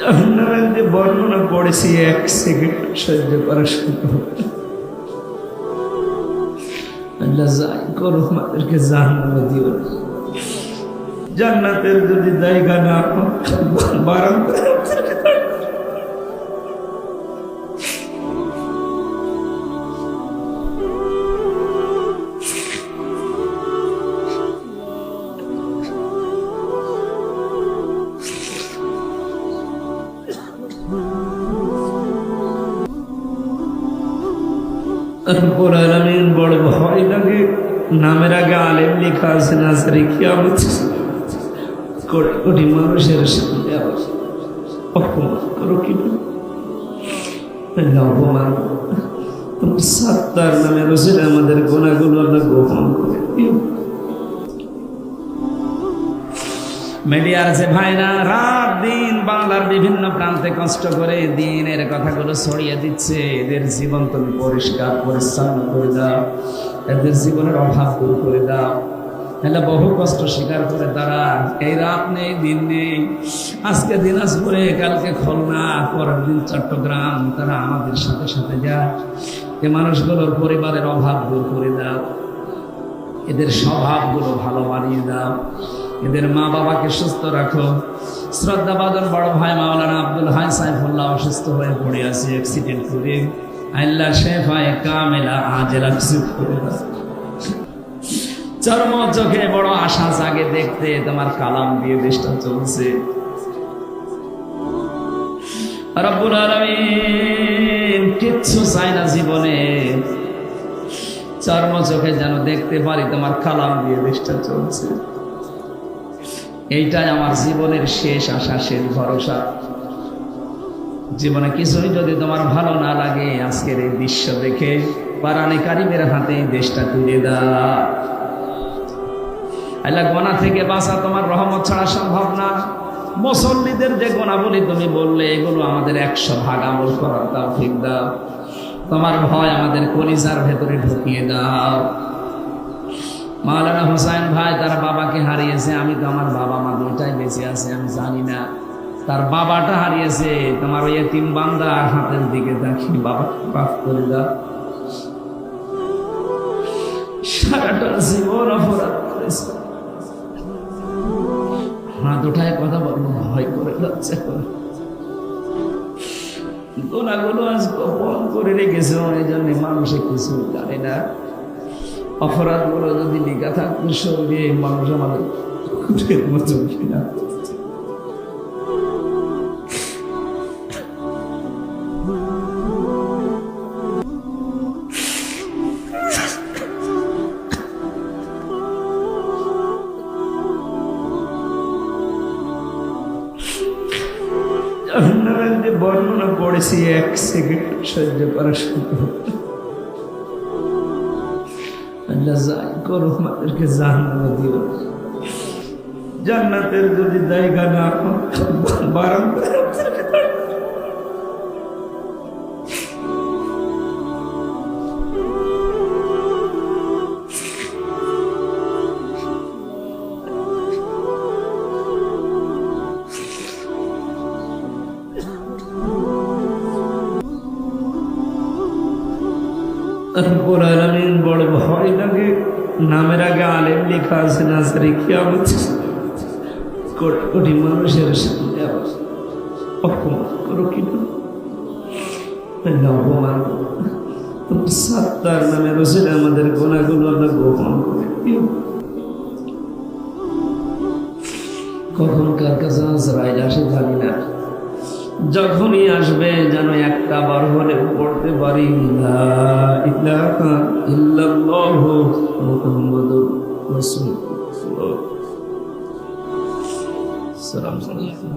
জাহান্নামের যে বর্ণনা পড়েছি 1 সেকেন্ড সহ্য করা সম্ভব না। আল্লাহ যাই করো আমাদেরকে জাহান্নামে দিও না। জান্নাতের যদি জায়গা না বারান্দায় বড় ভয় লাগে। নামের আগে আলেম লেখা আছে, নাজারি কিয়ামত কোটি কোটি মানুষের সামনে অপমান করো কিনা, অপমান তোমার সাত্তার নামে রসুল আমাদের গোনাগুলো আল্লাহ গোপন করে দিও। মিডিয়ার যে ভাইরা রাত দিন বাংলার বিভিন্ন প্রান্তে কষ্ট করে দিনের কথাগুলো ছড়িয়ে দিচ্ছে, এদের জীবন তুমি পরিষ্কার পরিচ্ছন্ন করে দাও, এদের জীবনের অভাব দূর করে দাও। তাহলে বহু কষ্ট স্বীকার করে তারা এই রাত নেই দিন নেই, আজকে দিনাজপুরে, কালকে খুলনা, পরের দিন চট্টগ্রাম, তারা আমাদের সাথে সাথে যায়। এই মানুষগুলোর পরিবারের অভাব দূর করে দাও, এদের স্বভাবগুলো ভালো বানিয়ে দাও, এদের মা বাবাকে সুস্থ রাখো। শ্রদ্ধাবাদন বড় ভাই মাওলানা আব্দুল হাই সাইফুল্লাহ অসুস্থ হয়ে পড়ে আছে অ্যাক্সিডেন্ট করে, আল্লাহ শেফায়ে কামেলা আজেলা সুখ করে দাও। চর্ম চোখে বড় আশা জাগে দেখতে তোমার কালাম দিয়ে দেশটা চলছে। রব্বুল আলামিন কিচ্ছু চাই না জীবনে, চর্ম চোখে যেন দেখতে পারি তোমার কালাম দিয়ে দেশটা চলছে। এইটাই আমার জীবনের শেষ আশা, শেষ ভরসা। জীবনে কিছুই যদি তোমার ভালো না লাগে, আজকের এই দৃশ্য দেখে পারানে কারিমের হাতে দেশটা তুলে দাও। আল্লাহ গোনা থেকে বাঁচা তোমার রহমত ছাড়া সম্ভব না। মুসল্লিদের যে গোনাবলী তুমি বললে, এগুলো আমাদের 100 ভাগ আমল করার তৌফিক দাও। তোমার ভয় আমাদের কলিজার ভেতরে ঢুকিয়ে দাও। মাওলানা হোসেন ভাই তার বাবাকে হারিয়েছে, আমি তো আমার বাবা মা দুইটাই বেঁচে আছে, আমি জানি না। তার বাবাটা হারিয়েছে, তোমার ওই এতিম বান্দা হাতের দিকে দেখি, বাবা মাফ করে দাও। সারাটা জীবন অপরাধ করেছে, হাত উঠায় কথা বলবো ভয় করে যাচ্ছে। গোনাগুলো আজ গোপন করে রেখেছে, এই জন্য মানুষে কিছু জানে না। অপরাধগুলো যদি লিখা থাকতো শরীরে, মানুষ আমাদের মতো কিনা। জাহান্নামের যে বর্ণনা পড়েছি 1 সেকেন্ড সহ্য করা সম্ভব না। আল্লাহ যাই করো আমাদেরকে জাহান্নামে দিও না। জান্নাতের যদি জায়গা না বারান্দায় রব্বুল আলামিন বড় ভয় লাগে। নামের আগে আলেম লেখা আছে, নাজারি কিয়ামত কোটি কোটি মানুষের সামনে অপমান করো কিনা, অপমান তোমার সাত্তার নামে রসুল আমাদের গোনাগুলো আল্লাহ গোপন করে দিও। কখন কার কাছে আজরাইল আসে জানি না, যখনই আসবে যেন একটা বার হলে পড়তে পারি লা ইলাহা ইল্লাল্লাহু মুহাম্মাদুর রাসূলুল্লাহ। সালাম আলাইকুম।